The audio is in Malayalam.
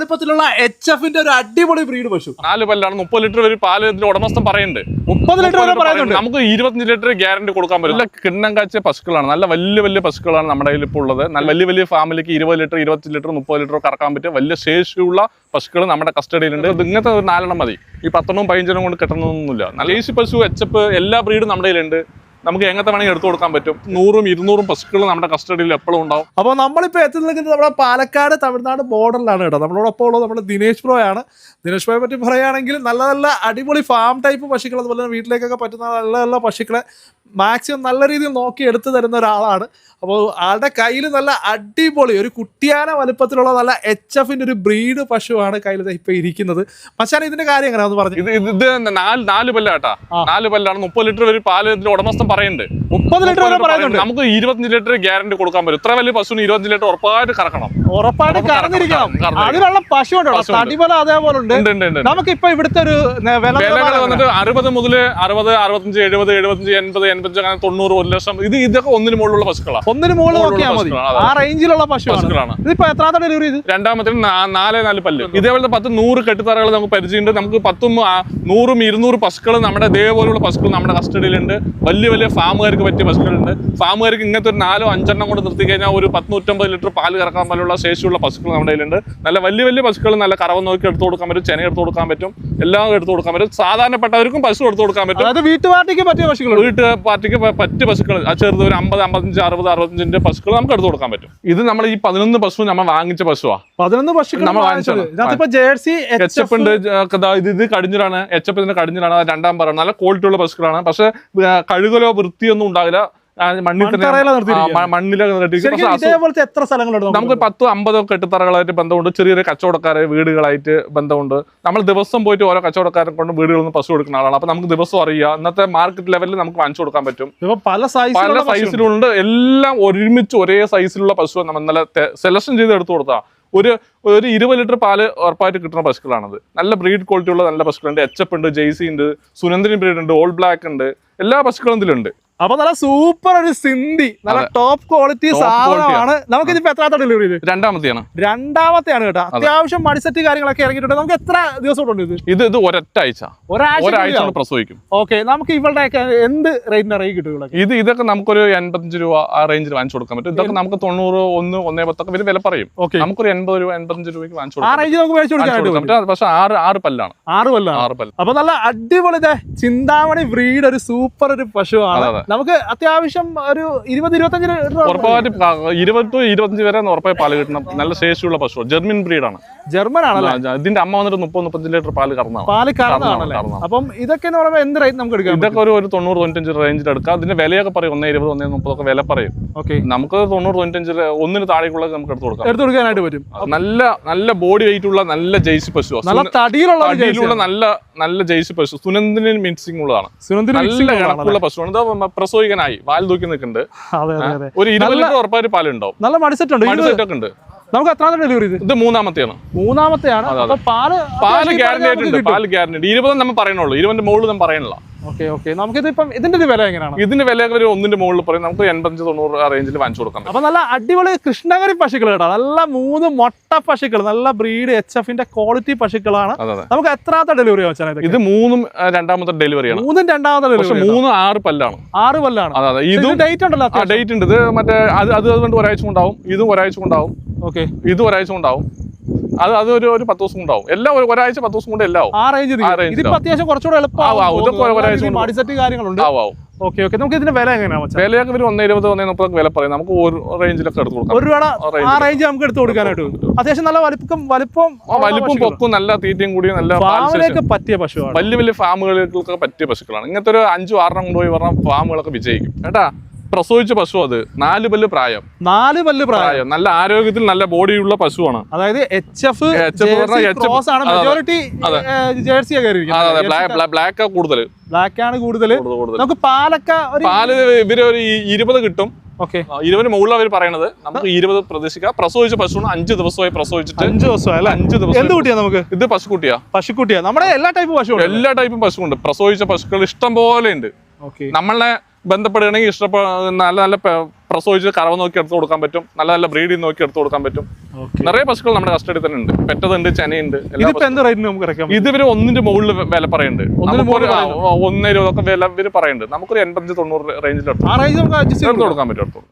വലിപ്പത്തിലുള്ള HF-ന്റെ ഒരു അടിപൊളി ബ്രീഡ് പശു. 4 പല്ലാണ്, 30 ലിറ്റർ ഒരു പാല് ഉടമസ്ഥൻ പറയുന്നുണ്ട്. 30 ലിറ്റർ വരെ പറയുന്നുണ്ട്. നമുക്ക് 25 ലിറ്റർ ഗ്യാരണ്ടി കൊടുക്കാൻ പറ്റും. നല്ല കിണ്ണം കാച്ചിയ പശുക്കളാണ്, നല്ല വലിയ പശുക്കളാണ് നമ്മുടെ കയ്യിൽ ഇപ്പോൾ ഉള്ളത്. നല്ല വലിയ ഫാമിലിക്ക് 20 ലിറ്റർ 25 ലിറ്റർ 30 ലിറ്റർ കറക്കാൻ പറ്റും വലിയ ശേഷിയുള്ള പശുക്കൾ നമ്മുടെ കസ്റ്റഡിയിലുണ്ട്. ഇങ്ങനത്തെ ഒരു 4 മതി, ഈ 10 15 കൊണ്ട് കിട്ടണമെന്നൊന്നുമില്ല. നല്ല ഏസി പശു HF എല്ലാ ബ്രീഡും നമ്മുടെ കയ്യിലുണ്ട്. നമുക്ക് എങ്ങനത്തെ വേണമെങ്കിൽ എടുത്തു കൊടുക്കാൻ പറ്റും. 100 200 പശുക്കൾ നമ്മുടെ കസ്റ്റഡിയിൽ എപ്പോഴും ഉണ്ടാവും. അപ്പോൾ നമ്മളിപ്പോൾ എത്തി നിൽക്കുന്നത് നമ്മുടെ പാലക്കാട് തമിഴ്നാട് ബോർഡറിലാണ് കേട്ടോ. നമ്മളോടൊപ്പം ഉള്ളത് നമ്മുടെ ദിനേശ് ബ്രോയാണ്. ദിനേശ് ബ്രോയെ പറ്റി പറയുകയാണെങ്കിൽ നല്ല അടിപൊളി ഫാം ടൈപ്പ് പശുക്കൾ, അതുപോലെ തന്നെ വീട്ടിലേക്കൊക്കെ പറ്റുന്ന നല്ല പശുക്കളെ മാക്സിമം നല്ല രീതിയിൽ നോക്കി എടുത്തു തരുന്ന ഒരാളാണ്. അപ്പോൾ ആളുടെ കയ്യിൽ നല്ല അടിപൊളി ഒരു കുട്ടിയാന വലുപ്പത്തിലുള്ള നല്ല HF-ന്റെ ഒരു ബ്രീഡ് പശുവാണ് കയ്യിൽ ഇപ്പൊ ഇരിക്കുന്നത്. മച്ചാൻ ഇതിന്റെ കാര്യം എങ്ങനെയാന്ന് പറഞ്ഞു? ഇത് 4 പല്ലാട്ടാ, 4 പല്ലാണ്, 30 ലിറ്റർ ഒരു പാല് ഉടമസ്ഥൻ പറയുന്നുണ്ട്. 30 ലിറ്റർ വരെ പറയുന്നുണ്ട്. നമുക്ക് 25 ലിറ്റർ ഗ്യാരണ്ടി കൊടുക്കാൻ പറ്റും. ഇത്ര വലിയ പശുവിന് 25 ലിറ്റർ ഉറപ്പായിട്ട് കറക്കണം, ഉറപ്പായിട്ട് കറന്നിരിക്കണം. അതിനുള്ള പശു ഉണ്ടോ? തടിപല അതേപോലെ ഉണ്ട്. നമുക്കിപ്പോ ഇവിടുത്തെ ഒരു വിലകൾ വന്നിട്ട് 60 മുതൽ 60 65 70 75 80 85 അങ്ങനെ 90 1 ലക്ഷം. ഇതൊക്കെ ഒന്നിന് മുകളിലുള്ള പശുക്കളാണ്. ഒന്നിന് മുകളിൽ നോക്കിയാൽ മതി, ആ റേഞ്ചിലുള്ള പശുക്കളാണ്. ഇതിപ്പോ എത്രാമത്തെ ഡെലിവറി ചെയ്ത്? രണ്ടാമത്തെ 4 പല്ല്. ഇതേപോലത്തെ 10 100 കെട്ടിത്തറകൾ നമുക്ക് പരിചയമുണ്ട്. നമുക്ക് 10 100 200 പശുക്കൾ നമ്മുടെ ഇതേപോലുള്ള പശുക്കൾ നമ്മുടെ കസ്റ്റഡിയിലുണ്ട്. വലിയ ഫാമുകാർക്ക് പറ്റിയ പശുക്കളുണ്ട്. ഫാമുകാർക്ക് ഇങ്ങനത്തെ ഒരു 4 5 എണ്ണം കൊണ്ട് നിർത്തി കഴിഞ്ഞാൽ ഒരു 100 ലിറ്റർ പാല് കറക്കാൻ പോലുള്ള ശേഷിയുള്ള പശുക്കൾ നമ്മുടെ കയ്യിലുണ്ട്. നല്ല വലിയ പശുക്കൾ നല്ല കറവ് നോക്കി എടുത്തു കൊടുക്കാൻ പറ്റും, ചെന എടുത്തു കൊടുക്കാൻ പറ്റും, എല്ലാം എടുത്തു കൊടുക്കാൻ പറ്റും. സാധാരണപ്പെട്ടവർക്കും പശു എടുത്തു കൊടുക്കാൻ പറ്റും. അതായത് വീട്ടു പാർട്ടിക്ക് പറ്റിയ പശുക്കൾ, വീട്ടു പാർട്ടിക്ക് പറ്റിയ പശുക്കൾ, ചെറുത് ഒരു 50 55 60 65 പശുക്കൾ നമുക്ക് എടുത്തു കൊടുക്കാൻ പറ്റും. ഇത് നമ്മൾ ഈ 11 പശു നമ്മൾ വാങ്ങിച്ച പശുവാ. 11 പശുക്കൾ നമ്മൾ വാങ്ങിച്ചത്. ജേഴ്സി HF ഉണ്ട്. ഇത് കടിഞ്ഞിലാണ്, HF കടിഞ്ഞിലാണ്, 2ാം പറ. നല്ല ക്വാളിറ്റി ഉള്ള പശുക്കളാണ്. പക്ഷെ കഴുകലോ വൃത്തിയൊന്നും ഉണ്ടാകില്ല. ഇതേപോലത്തെ എത്ര സ്ഥലങ്ങളുണ്ട് നമുക്ക്? 10 50 കെട്ടിത്തറകളായിട്ട് ബന്ധമുണ്ട്. ചെറിയ കച്ചവടക്കാരെ വീടുകളായിട്ട് ബന്ധമുണ്ട്. നമ്മൾ ദിവസം പോയിട്ട് ഓരോ കച്ചവടക്കാരെ കൊണ്ട് വീടുകളിൽ നിന്ന് പശു കൊടുക്കുന്ന ആളാണ്. അപ്പൊ നമുക്ക് ദിവസം അറിയാം. ഇന്നത്തെ മാർക്കറ്റ് ലെവലിൽ നമുക്ക് വാങ്ങിച്ചു കൊടുക്കാൻ പറ്റും. പല സൈസിലുണ്ട്. എല്ലാം ഒരുമിച്ച് ഒരേ സൈസിലുള്ള പശു നമ്മൾ നല്ല സെലക്ഷൻ ചെയ്ത് എടുത്തു കൊടുത്താൽ ഒരു 20 ലിറ്റർ പാല് ഉറപ്പായിട്ട് കിട്ടുന്ന പശുക്കളാണത്. നല്ല ബ്രീഡ് ക്വാളിറ്റി ഉള്ള നല്ല പശുക്കളുണ്ട്. HF ഉണ്ട്, ജെയ്സി ഉണ്ട്, സുനന്ദിനി ബ്രീഡ് ഉണ്ട്, ഓൾ ബ്ലാക്ക് ഉണ്ട്, എല്ലാ പശുക്കളും ഇതിലുണ്ട്. അപ്പൊ നല്ല സൂപ്പർ ഒരു സിന്ധി, നല്ല ടോപ്പ് ക്വാളിറ്റി സാധനമാണ്. നമുക്ക് ഇതിപ്പോ എത്രാമത്തെ ഡെലിവറി ചെയ്ത്? രണ്ടാമത്തെയാണ് കേട്ടോ. അത്യാവശ്യം മടിസെറ്റ് കാര്യങ്ങളൊക്കെ ഇറങ്ങിയിട്ടുണ്ട്. നമുക്ക് എത്ര ദിവസം കൊണ്ട് ഇത് ഒരാഴ്ച പ്രസവിക്കും. ഓക്കെ, നമുക്ക് ഇവളുടെ എന്ത് റേറ്റിന് ഇറങ്ങി കിട്ടും? ഇതൊക്കെ നമുക്കൊരു 85 രൂപ ആ റേഞ്ചിൽ വാങ്ങിച്ചു കൊടുക്കാൻ പറ്റും. ഇതൊക്കെ നമുക്ക് 90 1 110 ഇവര് വില പറയും. നമുക്കൊരു 80 രൂപ 85 രൂപയ്ക്ക് വാങ്ങിച്ചു കൊടുക്കാം. ആ റേഞ്ചിൽ നമുക്ക് മേടിച്ചു കൊടുക്കാൻ. പക്ഷെ 6 പല്ലാണ്. 6 പല്ല്. അപ്പൊ നല്ല അടിപൊളി ചിന്താമണി ബ്രീഡ് ഒരു സൂപ്പർ ഒരു പശുവാണ്. നമുക്ക് അത്യാവശ്യം ഒരു 20-25 വരെ ഉറപ്പായി പാല് കിട്ടണം. നല്ല ശേഷിയുള്ള പശു, ജർമ്മൻ ബ്രീഡാണ്. ജർമ്മൻ ആണല്ലോ. ഇതിന്റെ അമ്മ വന്നിട്ട് 30-35 ലിറ്റർ പാല് കറന്നാണ്. അപ്പം ഇതൊക്കെ എന്ന് പറയുമ്പോൾ എന്ത് റേറ്റ് നമുക്ക് എടുക്കാം? ഇതൊക്കെ ഒരു 90-95 റേഞ്ചിൽ എടുക്കാം. ഇതിന്റെ വിലയൊക്കെ പറയും 120 130 ഒക്കെ വില പറയും. നമുക്ക് 90-95 ഒന്നിന് താഴേക്കുള്ള നമുക്ക് എടുത്തു കൊടുക്കാനായിട്ട് പറ്റും. നല്ല ബോഡി വെയിറ്റ് ഉള്ള നല്ല ജെയ്സി പശു, നല്ല തടിയിലുള്ള നല്ല ജെയ്സി പശു, സുനന്ദിനി മിക്സിംഗ് ഉള്ളതാണ്. നല്ല കിടക്കുള്ള പശുവാണ്. പ്രസവിക്കാനായി വാൽ തൂക്കി നിൽക്കുന്നുണ്ട്. ഒരു 20 ലിറ്റർ ഉറപ്പായിട്ട് പാലുണ്ടാവും. നല്ല മടിസെറ്റ് ഉണ്ട്. നമുക്ക് എത്രാമത്തെ ഡെലിവറി ഇത്? ഇത് മൂന്നാമത്തെയാണ്. പാല് ഗ്യാരണ്ടി ആയിട്ടുണ്ട്. പാല് ഗ്യാരണ്ടി 20 നമ്മൾ പറയണുള്ളൂ. 20 മുകളിൽ നമ്മൾ പറയണില്ല. നമുക്കിതിപ്പം ഇതിന്റെ വില എങ്ങനെയാണ്? ഇതിന്റെ വില ഒരു 1ന്റെ മുകളിൽ പറയും. നമുക്ക് 85-90 ആ റേഞ്ചിൽ വാങ്ങിച്ചു കൊടുക്കാം. അപ്പൊ നല്ല അടിപൊളി കൃഷ്ണഗിരി പശുക്കൾ കേട്ടോ. നല്ല 3 മൊട്ട പശുക്കൾ, നല്ല ബ്രീഡ് HF-ന്റെ ക്വാളിറ്റി പശുക്കളാണ്. നമുക്ക് എത്രാമത്തെ ഡെലിവറി വെച്ചാൽ? ഇത് 3ഉം രണ്ടാമത്തെ ഡെലിവറിയാണ്. 3ഉം രണ്ടാമത്തെ ഡെലിവറി. 3 6 പല്ലാണ്. 6 പല്ലാണ്. ഇതും ഡേറ്റ് ഉണ്ടല്ലോ. ഡേറ്റ് ഉണ്ട്. ഇത് മറ്റേ അതുകൊണ്ട് ഒരാഴ്ച ഉണ്ടാവും. ഇതും ഒരാഴ്ച ഉണ്ടാവും. ഇതും ഒരാഴ്ച ഉണ്ടാവും. അത് ഒരു 10 ദിവസം ഉണ്ടാവും. എല്ലാം ഒരാഴ്ച 10 ദിവസം കൊണ്ട് എല്ലാം അത്യാവശ്യം കുറച്ചുകൂടെ നമുക്ക് ഇതിന്റെ വില എങ്ങനെയാണ്? വിലയൊക്കെ ഒരു 120 130 വില പറയും. നമുക്ക് ഒരു റേഞ്ചിലൊക്കെ എടുത്തു കൊടുക്കാം. ആ റേഞ്ച് നമുക്ക് എടുത്തു കൊടുക്കാനായിട്ട് അത്യാവശ്യം നല്ല വലിപ്പം പൊക്കും, നല്ല തീറ്റയും കൂടി നല്ല പറ്റിയ പശുവാണ്. വലിയ ഫാമുകൾക്കൊക്കെ പറ്റിയ പശുക്കളാണ്. ഇങ്ങനത്തെ ഒരു 5-6 കൊണ്ടുപോയി പറഞ്ഞ ഫാമുകളൊക്കെ വിജയിക്കും കേട്ടാ. പ്രസവിച്ച പശു, അത് 4 പല്ല് പ്രായം. 4 പല്ല് പ്രായം. നല്ല ആരോഗ്യത്തിൽ നല്ല ബോഡിയുള്ള പശുവാണ്. അതായത് HF ആണ് മെജോറിറ്റി. ജേഴ്സി ബ്ലാക്ക് കൂടുതൽ. നമുക്ക് പാല് ഇവര് ഒരു 20 കിട്ടും. 20 മുകളിൽ അവർ പറയണത്. നമുക്ക് 20 പ്രതീക്ഷിക്കാം. പ്രസവിച്ച പശുവാണ്. 5 ദിവസമായി പ്രസവിച്ചിട്ട്. 5 ദിവസം. എന്ത് കുട്ടിയാ നമുക്ക്? ഇത് പശുക്കുട്ടിയാ. നമ്മുടെ എല്ലാ ടൈപ്പും പശുണ്ട്. പ്രസവിച്ച പശുക്കൾ ഇഷ്ടം പോലെ ഉണ്ട്. നമ്മളെ ബന്ധപ്പെടുകയാണെങ്കിൽ നല്ല പ്രസവിച്ച് കറവ് നോക്കി എടുത്ത് കൊടുക്കാൻ പറ്റും, നല്ല നല്ല ബ്രീഡിൽ നോക്കി എടുത്ത് കൊടുക്കാൻ പറ്റും. നിറയെ പശുക്കൾ നമ്മുടെ കസ്റ്റഡി തന്നെ ഉണ്ട്. പെറ്റതുണ്ട്, ചെനയുണ്ട്. ഇതിപ്പോ എന്ത് റേറ്റിന് നമുക്ക് ഇറക്കാം? ഇത് ഇവര് 1-ന്റെ മുകളിൽ വില പറയുന്നുണ്ട്. 1.20 ഒക്കെ വില ഇവര് പറയുന്നുണ്ട്. നമുക്കൊരു 85-90 റേഞ്ചിൽ ആ റേഞ്ച് നമുക്ക് അഡ്ജസ്റ്റ് എടുത്ത് കൊടുക്കാൻ പറ്റും.